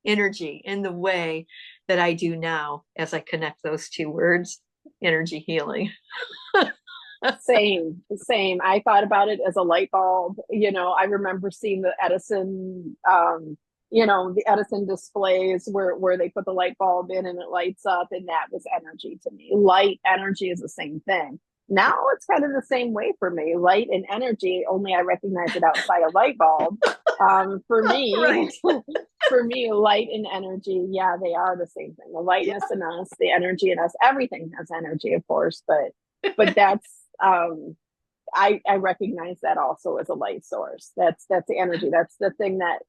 energy in the way that I do now as I connect those two words, energy healing. Same. I thought about it as a light bulb. I remember seeing the Edison, the Edison displays where they put the light bulb in and it lights up, and that was energy to me. Light energy is the same thing. Now it's kind of the same way for me. Light and energy, only I recognize it outside a light bulb. For me, Right. for me, light and energy, yeah, they are the same thing. The Yeah. lightness in us, the energy in us, everything has energy, of course, but that's I recognize that also as a light source. That's the energy. That's the thing that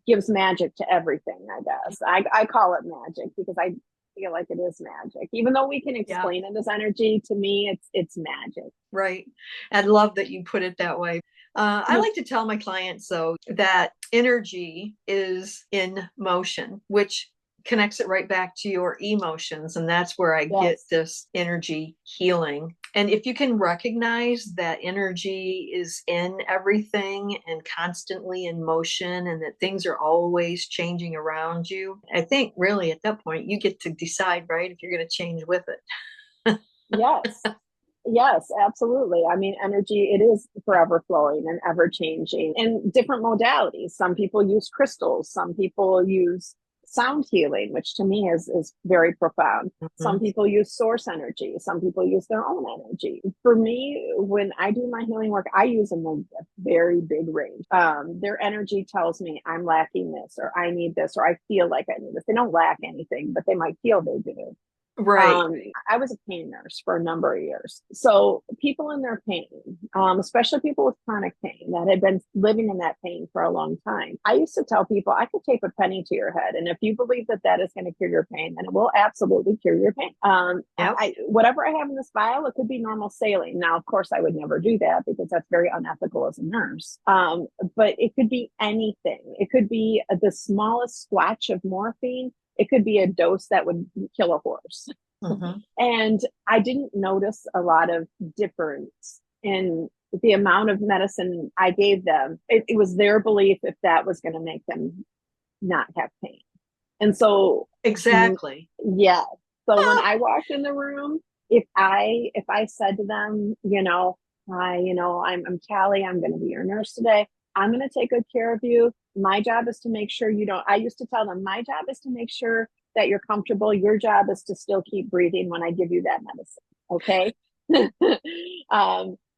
gives magic to everything, I guess. I call it magic because I feel like it is magic. Even though we can Yeah. explain it as energy, to me it's magic. Right. I love that you put it that way. I like to tell my clients, though, that energy is in motion, which connects it right back to your emotions. And that's where I get Yes. this energy healing. And if you can recognize that energy is in everything and constantly in motion, and that things are always changing around you, I think really at that point, you get to decide, right, if you're going to change with it. Yes. Yes, absolutely. I mean, energy, it is forever flowing and ever changing in different modalities. Some people use crystals, some people use sound healing, which to me is very profound. Some Mhm. people use source energy, some people use their own energy. For me, when I do my healing work, I use a very big range. Their energy tells me I'm lacking this, or I need this, or I feel like I need this. They don't lack anything, but they might feel they do. Right. I was a pain nurse for a number of years. So people in their pain, especially people with chronic pain that had been living in that pain for a long time. I used to tell people I could tape a penny to your head, and if you believe that that is going to cure your pain, then it will absolutely cure your pain. Yep. Whatever I have in this vial, it could be normal saline. Now, of course, I would never do that because that's very unethical as a nurse. But it could be anything. It could be the smallest squatch of morphine. It could be a dose that would kill a horse. Mhm. And I didn't notice a lot of difference in the amount of medicine I gave them. It was their belief if that was going to make them not have pain. And so, Exactly. yeah. So when I walked in the room, if I said to them, hi, I'm Calleigh, I'm going to be your nurse today. I'm going to take good care of you. My job is to make sure you don't. I used to tell them, my job is to make sure that you're comfortable. Your job is to still keep breathing when I give you that medicine. Okay.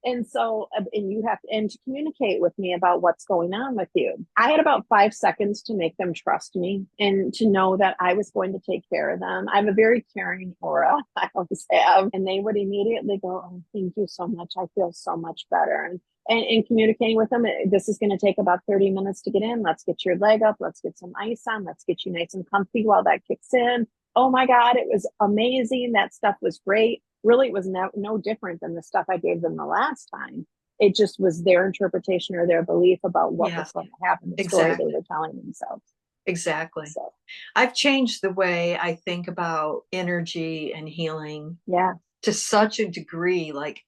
And so, and you have to, and to communicate with me about what's going on with you. I had about 5 seconds to make them trust me and to know that I was going to take care of them. I have a very caring aura, I always have. And they would immediately go, oh, thank you so much. I feel so much better. And communicating with them, this is going to take about 30 minutes to get in. Let's get your leg up. Let's get some ice on. Let's get you nice and comfy while that kicks in. Oh my God, it was amazing. That stuff was great. Really, it was no different than the stuff I gave them the last time. It just was their interpretation or their belief about what Yeah, was going to happen, the story they exactly. were telling themselves. Exactly. So, I've changed the way I think about energy and healing yeah, to such a degree. Like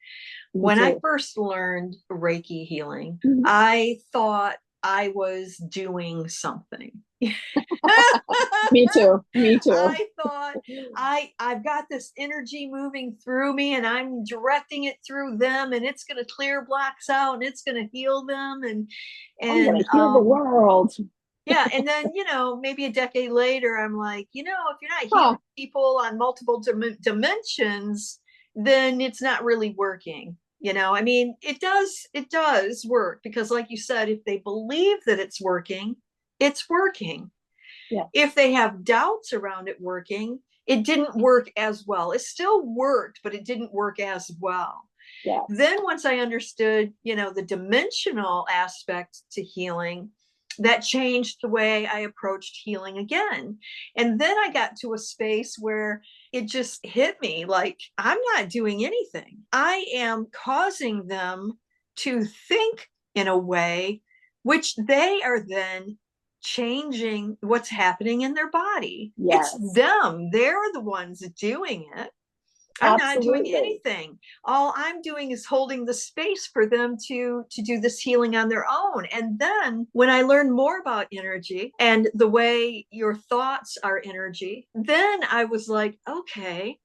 me when I too. first learned Reiki healing, Mhm. I thought I was doing something. Me too. Me too. I thought I've got this energy moving through me and I'm directing it through them, and it's going to clear blocks out and it's going to heal them, and I'm going and to heal the world. yeah, and then maybe a decade later I'm like, if you're not Huh. healing people on multiple dimensions, then it's not really working. I mean, it does work, because like you said, if they believe that it's working. Yeah. If they have doubts around it working, it didn't work as well. It still worked, but it didn't work as well. Yes. Then once I understood, the dimensional aspect to healing, that changed the way I approached healing again. And then I got to a space where it just hit me like, I'm not doing anything. I am causing them to think in a way which they are then changing what's happening in their body. It's Yes. them. They're the ones doing it. I'm not doing Absolutely. anything. All I'm doing is holding the space for them to do this healing on their own. And then when I learned more about energy and the way your thoughts are energy, then I was like, okay,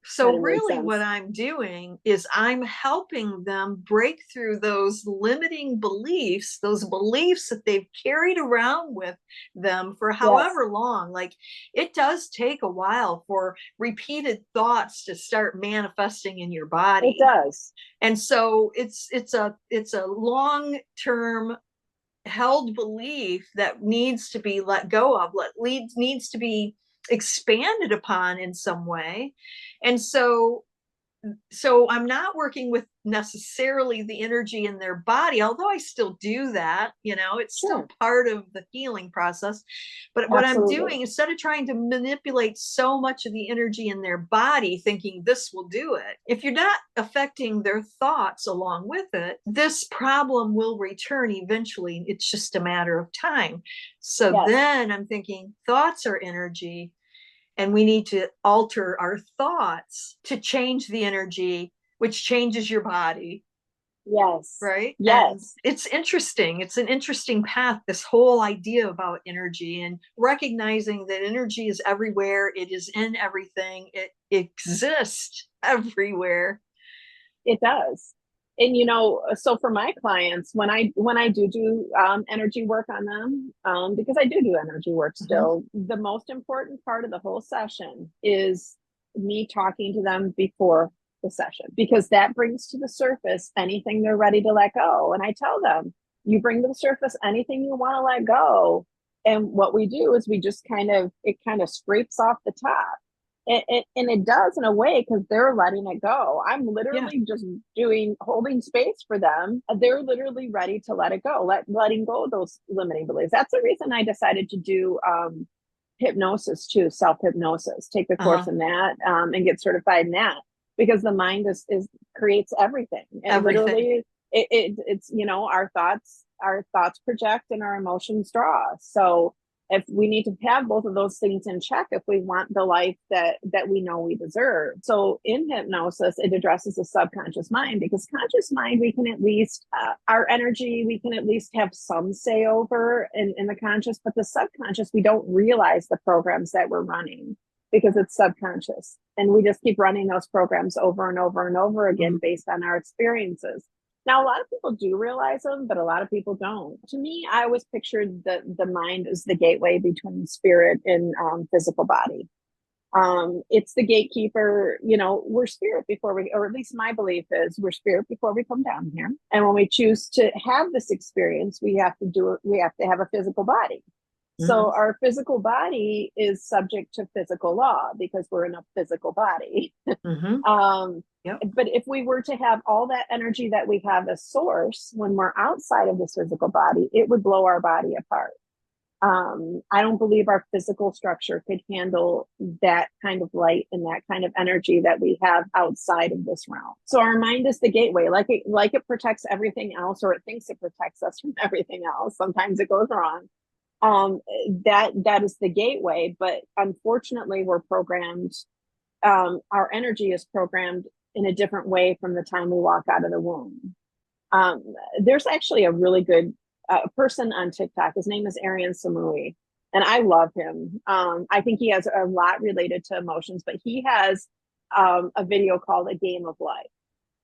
so Kind of made really what sense. I'm doing is I'm helping them break through those limiting beliefs, those beliefs that they've carried around with them for Yes, however long. Like, it does take a while for repeated thoughts to start manifesting in your it body. does. And so it's a long term held belief that needs to be let go of, needs to be expanded upon in some way. And so I'm not working with necessarily the energy in their body, although I still do that, it's still Sure. part of the healing process. But what I'm Absolutely. doing, instead of trying to manipulate so much of the energy in their body, thinking this will do it, if you're not affecting their thoughts along with it, this problem will return eventually. It's just a matter of time. So Yes. then I'm thinking thoughts are energy, and we need to alter our thoughts to change the energy, which changes your body, Yes. right? And Yes. it's interesting. It's an interesting path, this whole idea about energy, and recognizing that energy is everywhere. It is in everything. It exists everywhere. It does. And so for my clients, when I do energy work on them, because I do energy work Mm-hmm. still, the most important part of the whole session is me talking to them before the session, because that brings to the surface anything they're ready to let go. And I tell them, you bring to the surface anything you want to let go. And what we do is we just it kind of scrapes off the top. And it does in a way, because they're letting it go. I'm Yeah. literally just holding space for them. They're literally ready to let it go, letting go of those limiting beliefs. That's the reason I decided to do hypnosis too, self hypnosis, take the course Uh-huh. in that, and get certified in that, because the mind is creates everything. It Everything. literally, it's our thoughts project and our emotions draw. So if we need to have both of those things in check, if we want the life that we know we deserve. So in hypnosis, it addresses the subconscious mind, because conscious mind, we can at least our energy, we can at least have some say over in the conscious, but the subconscious, we don't realize the programs that we're running, because it's subconscious, and we just keep running those programs over and over and over again Mm-hmm. based on our experiences. Now, a lot of people do realize them, but a lot of people don't. To me, I always pictured the mind as the gateway between spirit and physical body. It's the gatekeeper. We're spirit before we, or at least my belief is we're spirit before we come down here. And when we choose to have this experience, we have to do it. We have to have a physical body. Mm-hmm. So our physical body is subject to physical law, because we're in a physical body. Mm-hmm. Um, Yep. but if we were to have all that energy that we have as source when we're outside of this physical body, it would blow our body apart. I don't believe our physical structure could handle that kind of light and that kind of energy that we have outside of this realm. So our mind is the gateway, like it protects everything else, or it thinks it protects us from everything else. Sometimes it goes wrong. That is the gateway, but unfortunately, we're programmed. Our energy is programmed in a different way from the time we walk out of the womb. Um, there's actually a really good person on TikTok. His name is Arian Samui, and I love him. I think he has a lot related to emotions, but he has a video called A Game of Life.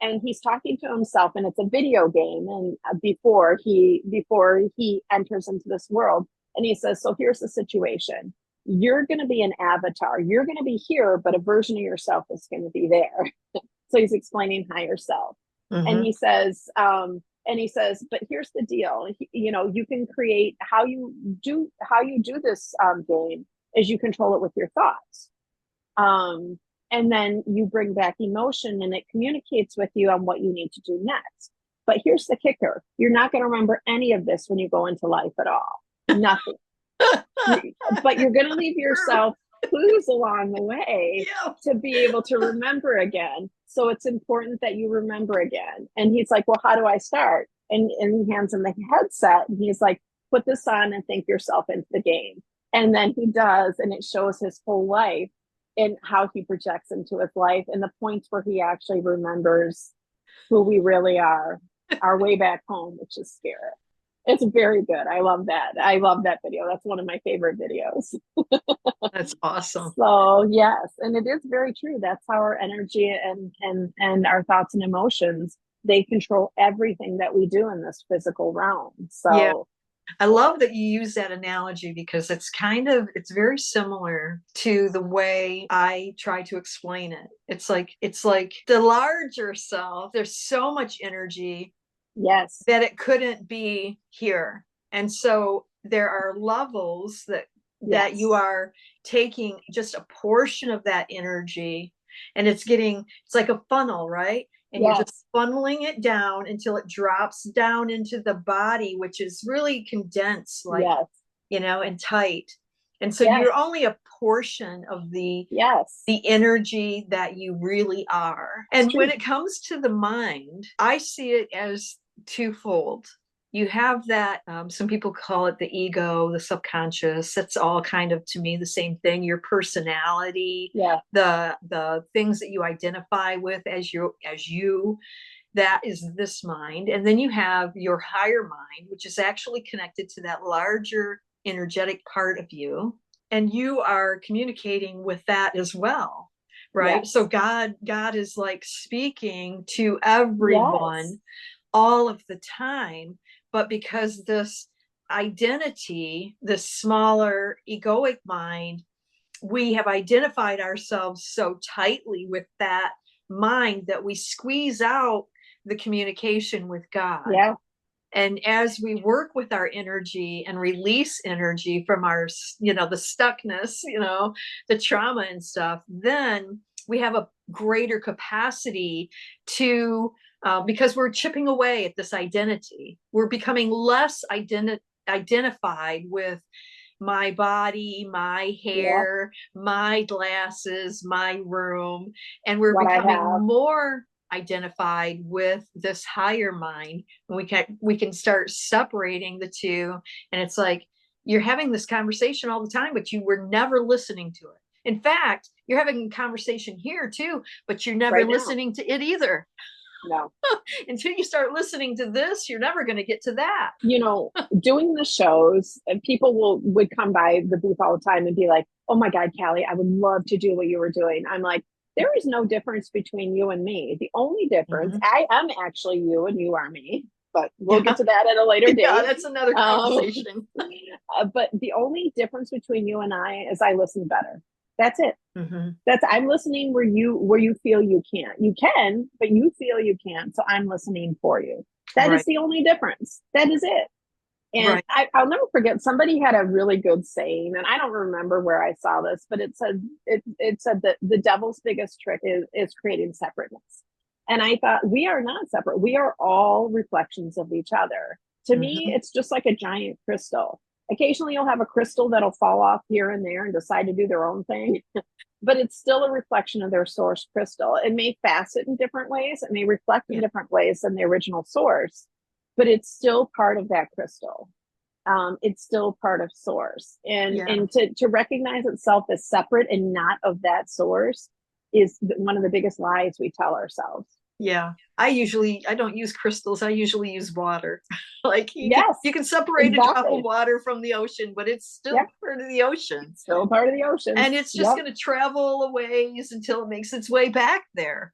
And he's talking to himself, and it's a video game. And before he enters into this world, and he says, "So here's the situation. You're going to be an avatar. You're going to be here, but a version of yourself is going to be there." So he's explaining higher self, and Mm-hmm. he says, but here's the deal. You can create how you do this game is you control it with your thoughts. Um, and then you bring back emotion, and it communicates with you on what you need to do next. But here's the kicker: you're not going to remember any of this when you go into life at all. Nothing. But you're going to leave yourself clues along the way Yeah. to be able to remember again. So it's important that you remember again. And he's like, "Well, how do I start?" And he hands him the headset, and he's like, "Put this on and think yourself into the game." And then he does, and it shows his whole life. and how he projects into his life and the points where he actually remembers who we really are, our way back home, which is spirit. It's very good. I love that. I love that video. That's one of my favorite videos. That's awesome. So yes, and it is very true. That's how our energy and our thoughts and emotions, they control everything that we do in this physical realm. So yeah. I love that you use that analogy because it's very similar to the way I try to explain it. It's like the larger self, there's so much energy, yes, that it couldn't be here. And so there are levels that yes, you are taking just a portion of that energy, and it's like a funnel, right? And you're yes, just funneling it down until it drops down into the body, which is really condensed, like, yes, and tight. And so yes, you're only a portion of the yes. energy that you really are. And when it comes to the mind, I see it as twofold. You have that, some people call it the ego, the subconscious. That's all kind of, to me, the same thing. Your personality, Yeah, the things that you identify with as you, that is this mind. And then you have your higher mind, which is actually connected to that larger energetic part of you. And you are communicating with that as well, right? yes, So God is like speaking to everyone yes, all of the time. But because this identity, this smaller egoic mind, we have identified ourselves so tightly with that mind that we squeeze out the communication with God. yeah, And as we work with our energy and release energy from our, the stuckness, the trauma and stuff, then we have a greater capacity to, because we're chipping away at this identity. We're becoming less identified with my body, my yeah. hair, my glasses, my room, and we're What I becoming have. more identified with this higher mind. And we can start separating the two, and it's like you're having this conversation all the time, but you were never listening to it. In fact, you're having a conversation here too, but you're never Right now. listening to it either. No. Until you start listening to this, you're never going to get to that. Doing the shows, and people would come by the booth all the time and be like, "Oh my God, Calleigh, I would love to do what you were doing." I'm like, there is no difference between you and me. The only difference, I am actually you and you are me, but we'll get to that at a later date. Yeah, that's another conversation. But the only difference between you and I is I listen better. That's it. Mm-hmm. I'm listening where you feel you can't. You can, but you feel you can't. So I'm listening for you. That is the only difference. That is it. And I'll never forget, somebody had a really good saying, and I don't remember where I saw this, but it said that the devil's biggest trick is creating separateness. And I thought, we are not separate. We are all reflections of each other. To me, it's just like a giant crystal. Occasionally you'll have a crystal that'll fall off here and there and decide to do their own thing, but it's still a reflection of their source crystal. It may facet in different ways. It may reflect in different ways than the original source, but it's still part of that crystal. It's still part of source. And to recognize itself as separate and not of that source is one of the biggest lies we tell ourselves. Yeah. I don't use crystals. I usually use water. Like you can separate a drop of water from the ocean, but it's still part of the ocean. Still part of the ocean. And it's just going to travel a ways until it makes its way back there,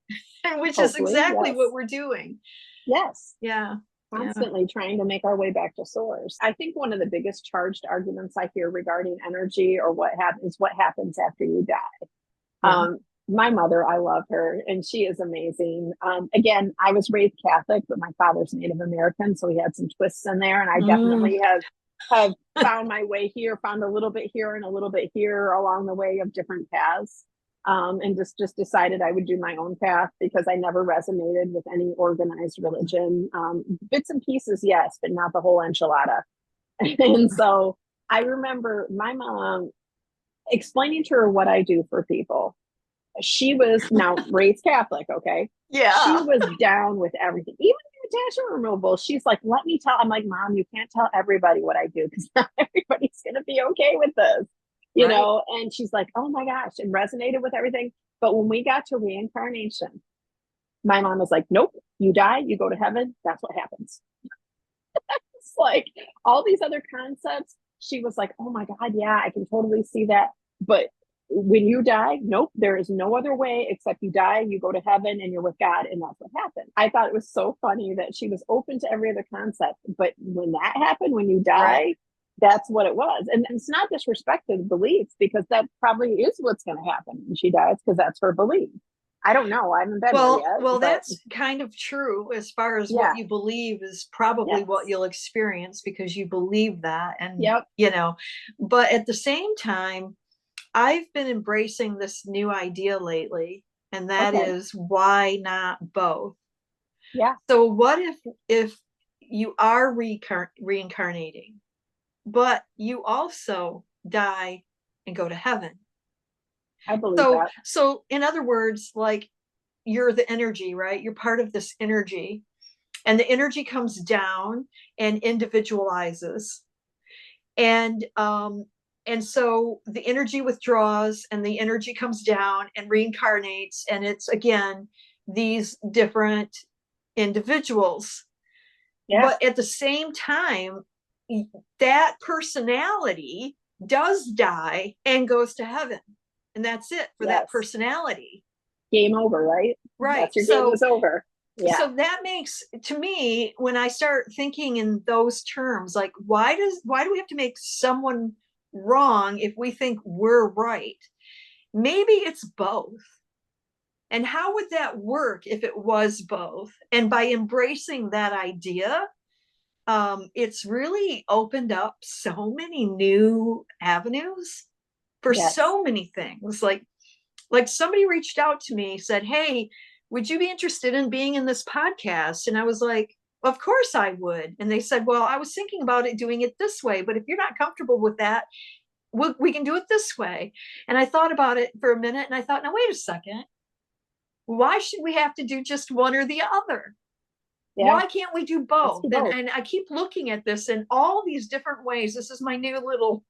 which is exactly what we're doing. Yes. Yeah. Constantly trying to make our way back to source. I think one of the biggest charged arguments I hear regarding energy or what happens after you die. My mother, I love her, and she is amazing. Again, I was raised Catholic, but my father's Native American, so he had some twists in there, and I definitely have found my way here, found a little bit here and a little bit here along the way of different paths. And just decided I would do my own path because I never resonated with any organized religion. Bits and pieces, yes, but not the whole enchilada. And so I remember my mom explaining to her what I do for people. She was now raised Catholic, okay? Yeah. She was down with everything, even the attachment removal. She's like, let me tell. I'm like, Mom, you can't tell everybody what I do because not everybody's going to be okay with this. you know, and she's like, oh my gosh, and resonated with everything. But when we got to reincarnation, my mom was like, nope, you die, you go to heaven. That's what happens. It's like all these other concepts. She was like, oh my God, yeah, I can totally see that. But when you die, nope, there is no other way except you die, you go to heaven and you're with God. And that's what happened. I thought it was so funny that she was open to every other concept. But when that happened, when you die, that's what it was. And it's not disrespecting beliefs, because that probably is what's going to happen when she dies, because that's her belief. I don't know. I haven't been there yet. Well, that's kind of true as far as what you believe is probably what you'll experience, because you believe that. And, you know, but at the same time, I've been embracing this new idea lately, and that is, why not both? Yeah. So what if you are reincarnating, but you also die and go to heaven? I believe that. So in other words, like, you're the energy, right? You're part of this energy, and the energy comes down and individualizes. And so the energy withdraws and the energy comes down and reincarnates. And it's, again, these different individuals. But at the same time, that personality does die and goes to heaven. And that's it for that personality. Game over, right? Right. That's your game is over. Yeah. So that makes, to me, when I start thinking in those terms, like, why do we have to make someone wrong if we think we're right? Maybe it's both. And how would that work if it was both? And by embracing that idea, it's really opened up so many new avenues for so many things. Like somebody reached out to me, said, hey, would you be interested in being in this podcast? And I was like, of course I would. And they said, well, I was thinking about doing it this way, but if you're not comfortable with that, we can do it this way. And I thought about it for a minute, and I thought, now, wait a second. Why should we have to do just one or the other? Why can't we do both? And I keep looking at this in all these different ways. This is my new little,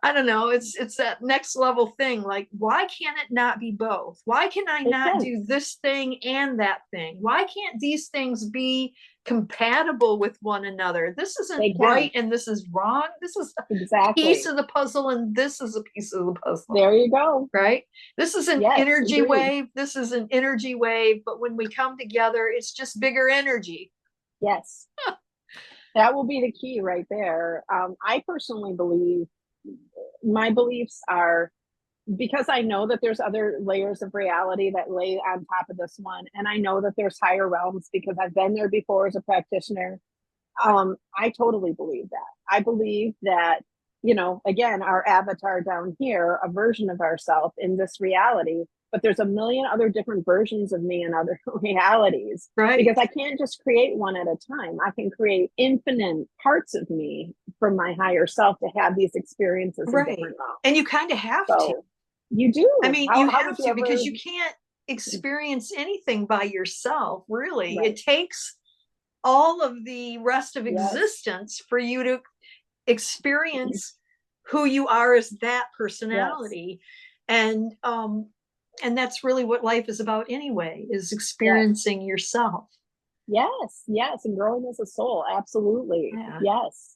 I don't know, it's that next level thing. Like, why can't it not be both? Why can I not do this thing and that thing? Why can't these things be compatible with one another? This isn't right and this is wrong. This is a piece of the puzzle, and this is a piece of the puzzle. There you go. Right? This is an energy wave. This is an energy wave. But when we come together, it's just bigger energy. Yes. That will be the key right there. I personally believe, my beliefs are, because I know that there's other layers of reality that lay on top of this one. And I know that there's higher realms because I've been there before as a practitioner. I totally believe that. I believe that, you know, again, our avatar down here, a version of ourselves in this reality, but there's a million other different versions of me in other realities. Right. Because I can't just create one at a time. I can create infinite parts of me from my higher self to have these experiences in different realms. And you kind of have to. You do. I mean, you have to, because you can't experience anything by yourself, really. It takes all of the rest of existence for you to experience who you are as that personality. And that's really what life is about anyway, is experiencing yourself. Yes, and growing as a soul. Absolutely. Yes.